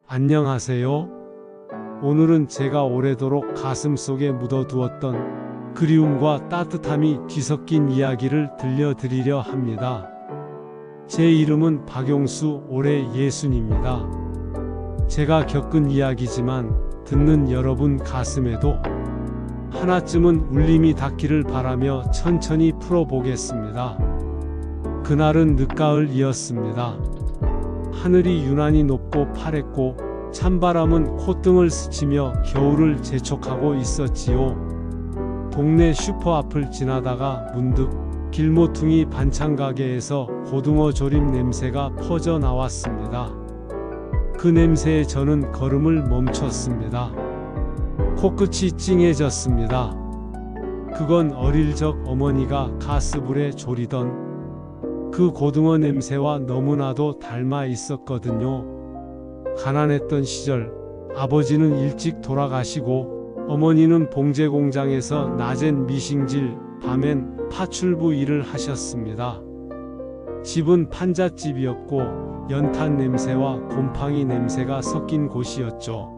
안녕하세요. 오늘은 제가 오래도록 가슴속에 묻어두었던 그리움과 따뜻함이 뒤섞인 이야기를 들려드리려 합니다. 제 이름은 박용수 올해 60입니다. 제가 겪은 이야기지만 듣는 여러분 가슴에도 하나쯤은 울림이 닿기를 바라며 천천히 풀어보겠습니다. 그날은 늦가을이었습니다. 하늘이 유난히 높고 파랬고 찬바람은 콧등을 스치며 겨울을 재촉하고 있었지요. 동네 슈퍼 앞을 지나다가 문득 길모퉁이 반찬 가게에서 고등어 조림 냄새가 퍼져 나왔습니다. 그 냄새에 저는 걸음을 멈췄습니다. 코끝이 찡해졌습니다. 그건 어릴 적 어머니가 가스불에 졸이던 그 고등어 냄새와 너무나도 닮아 있었거든요. 가난했던 시절 아버지는 일찍 돌아가시고 어머니는 봉제 공장에서 낮엔 미싱질, 밤엔 파출부 일을 하셨습니다. 집은 판잣집이었고 연탄 냄새와 곰팡이 냄새가 섞인 곳이었죠.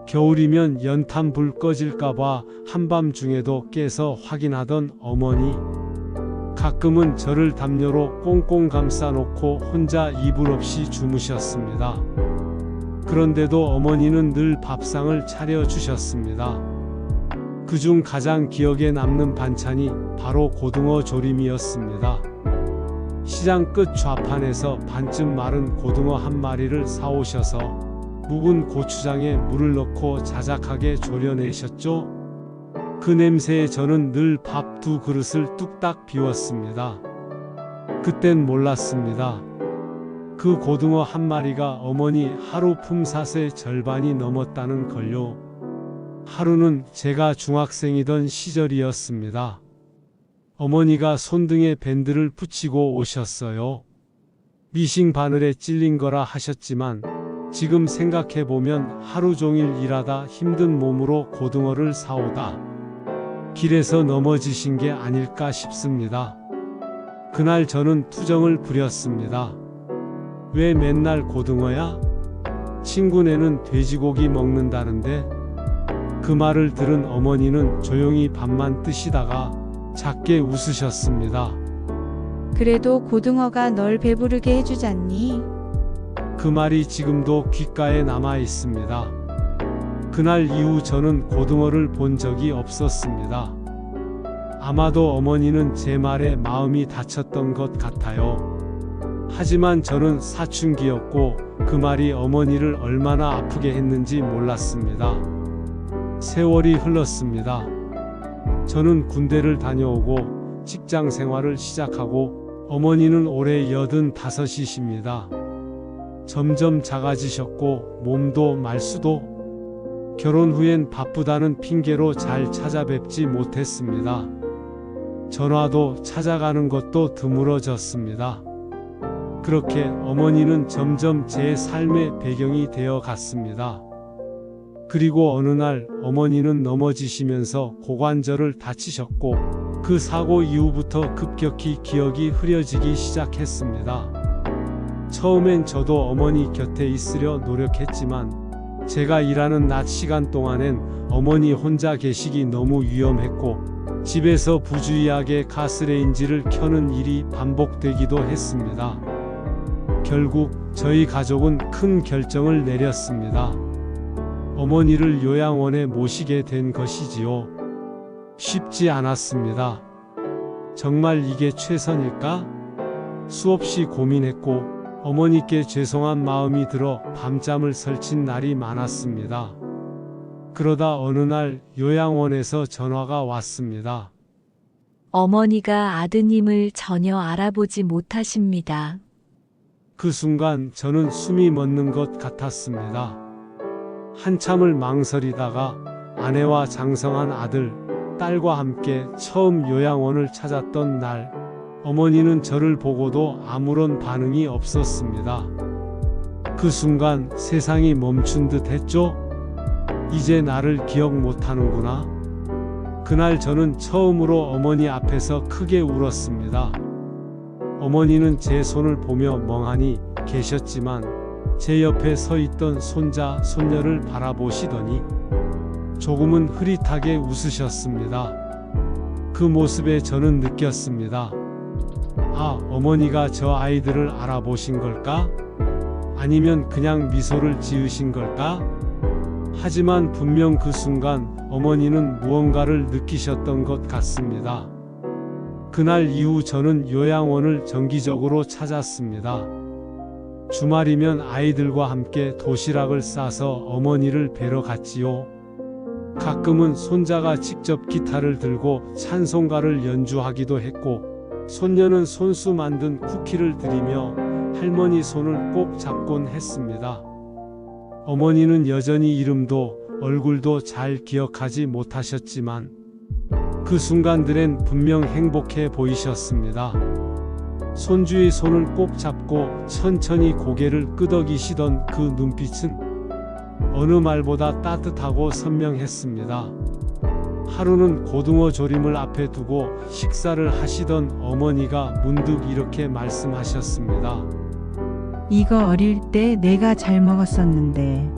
겨울이면 연탄 불 꺼질까봐 한밤중에도 깨서 확인하던 어머니. 가끔은 저를 담요로 꽁꽁 감싸놓고 혼자 이불 없이 주무셨습니다. 그런데도 어머니는 늘 밥상을 차려주셨습니다. 그중 가장 기억에 남는 반찬이 바로 고등어 조림이었습니다. 시장 끝 좌판에서 반쯤 마른 고등어 한 마리를 사오셔서 묵은 고추장에 물을 넣고 자작하게 졸여내셨죠. 그 냄새에 저는 늘 밥 2그릇을 뚝딱 비웠습니다. 그땐 몰랐습니다. 그 고등어 한 마리가 어머니 하루 품삯의 절반이 넘었다는 걸요. 하루는 제가 중학생이던 시절이었습니다. 어머니가 손등에 밴드를 붙이고 오셨어요. 미싱 바늘에 찔린 거라 하셨지만 지금 생각해보면 하루 종일 일하다 힘든 몸으로 고등어를 사오다 길에서 넘어지신 게 아닐까 싶습니다. 그날 저는 투정을 부렸습니다. 왜 맨날 고등어야? 친구네는 돼지고기 먹는다는데? 그 말을 들은 어머니는 조용히 밥만 뜨시다가 작게 웃으셨습니다. 그래도 고등어가 널 배부르게 해주잖니? 그 말이 지금도 귓가에 남아 있습니다. 그날 이후 저는 고등어를 본 적이 없었습니다. 아마도 어머니는 제 말에 마음이 다쳤던 것 같아요. 하지만 저는 사춘기였고 그 말이 어머니를 얼마나 아프게 했는지 몰랐습니다. 세월이 흘렀습니다. 저는 군대를 다녀오고 직장 생활을 시작하고 어머니는 올해 85이십니다. 점점 작아지셨고 몸도 말수도 결혼 후엔 바쁘다는 핑계로 잘 찾아뵙지 못했습니다. 전화도 찾아가는 것도 드물어졌습니다. 그렇게 어머니는 점점 제 삶의 배경이 되어 갔습니다. 그리고 어느 날 어머니는 넘어지시면서 고관절을 다치셨고 그 사고 이후부터 급격히 기억이 흐려지기 시작했습니다. 처음엔 저도 어머니 곁에 있으려 노력했지만 제가 일하는 낮 시간 동안엔 어머니 혼자 계시기 너무 위험했고 집에서 부주의하게 가스레인지를 켜는 일이 반복되기도 했습니다. 결국 저희 가족은 큰 결정을 내렸습니다. 어머니를 요양원에 모시게 된 것이지요. 쉽지 않았습니다. 정말 이게 최선일까? 수없이 고민했고 어머니께 죄송한 마음이 들어 밤잠을 설친 날이 많았습니다. 그러다 어느 날 요양원에서 전화가 왔습니다. 어머니가 아드님을 전혀 알아보지 못하십니다. 그 순간 저는 숨이 멎는 것 같았습니다. 한참을 망설이다가 아내와 장성한 아들, 딸과 함께 처음 요양원을 찾았던 날, 어머니는 저를 보고도 아무런 반응이 없었습니다. 그 순간 세상이 멈춘 듯 했죠? 이제 나를 기억 못하는구나. 그날 저는 처음으로 어머니 앞에서 크게 울었습니다. 어머니는 제 손을 보며 멍하니 계셨지만 제 옆에 서 있던 손자, 손녀를 바라보시더니 조금은 흐릿하게 웃으셨습니다. 그 모습에 저는 느꼈습니다. 아, 어머니가 저 아이들을 알아보신 걸까? 아니면 그냥 미소를 지으신 걸까? 하지만 분명 그 순간 어머니는 무언가를 느끼셨던 것 같습니다. 그날 이후 저는 요양원을 정기적으로 찾았습니다. 주말이면 아이들과 함께 도시락을 싸서 어머니를 뵈러 갔지요. 가끔은 손자가 직접 기타를 들고 찬송가를 연주하기도 했고, 손녀는 손수 만든 쿠키를 드리며 할머니 손을 꼭 잡곤 했습니다. 어머니는 여전히 이름도 얼굴도 잘 기억하지 못하셨지만 그 순간들엔 분명 행복해 보이셨습니다. 손주의 손을 꼭 잡고 천천히 고개를 끄덕이시던 그 눈빛은 어느 말보다 따뜻하고 선명했습니다. 하루는 고등어 조림을 앞에 두고 식사를 하시던 어머니가 문득 이렇게 말씀하셨습니다. 이거 어릴 때 내가 잘 먹었었는데.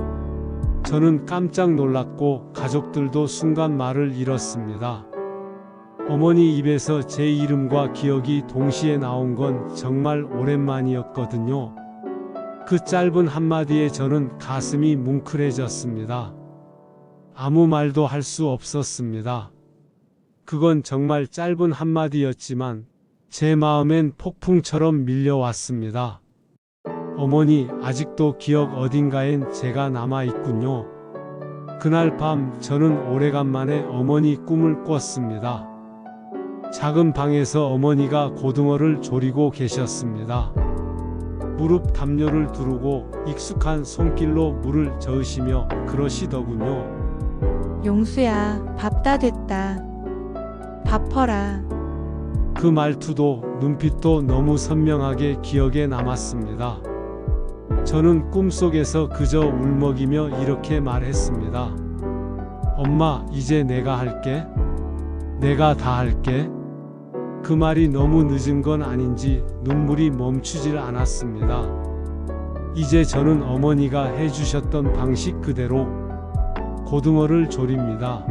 저는 깜짝 놀랐고 가족들도 순간 말을 잃었습니다. 어머니 입에서 제 이름과 기억이 동시에 나온 건 정말 오랜만이었거든요. 그 짧은 한마디에 저는 가슴이 뭉클해졌습니다. 아무 말도 할 수 없었습니다. 그건 정말 짧은 한마디였지만 제 마음엔 폭풍처럼 밀려왔습니다. 어머니, 아직도 기억 어딘가엔 제가 남아있군요. 그날 밤 저는 오래간만에 어머니 꿈을 꿨습니다. 작은 방에서 어머니가 고등어를 조리고 계셨습니다. 무릎 담요를 두르고 익숙한 손길로 물을 저으시며 그러시더군요. 용수야, 밥 다 됐다. 밥퍼라. 그 말투도 눈빛도 너무 선명하게 기억에 남았습니다. 저는 꿈속에서 그저 울먹이며 이렇게 말했습니다. 엄마, 이제 내가 할게. 내가 다 할게. 그 말이 너무 늦은 건 아닌지 눈물이 멈추질 않았습니다. 이제 저는 어머니가 해주셨던 방식 그대로 고등어를 조립니다.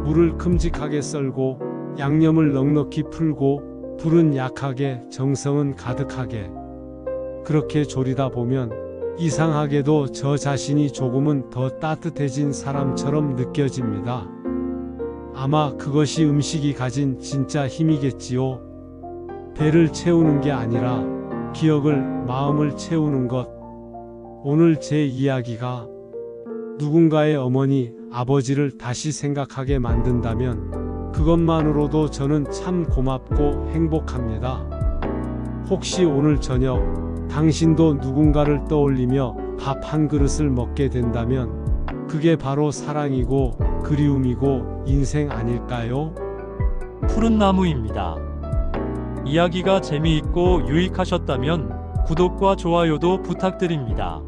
물을 큼직하게 썰고 양념을 넉넉히 풀고 불은 약하게 정성은 가득하게 그렇게 조리다 보면 이상하게도 저 자신이 조금은 더 따뜻해진 사람처럼 느껴집니다. 아마 그것이 음식이 가진 진짜 힘이겠지요. 배를 채우는 게 아니라 기억을, 마음을 채우는 것. 오늘 제 이야기가 누군가의 어머니, 아버지를 다시 생각하게 만든다면 그것만으로도 저는 참 고맙고 행복합니다. 혹시 오늘 저녁 당신도 누군가를 떠올리며 밥 한 그릇을 먹게 된다면 그게 바로 사랑이고 그리움이고 인생 아닐까요? 푸른 나무입니다. 이야기가 재미있고 유익하셨다면 구독과 좋아요도 부탁드립니다.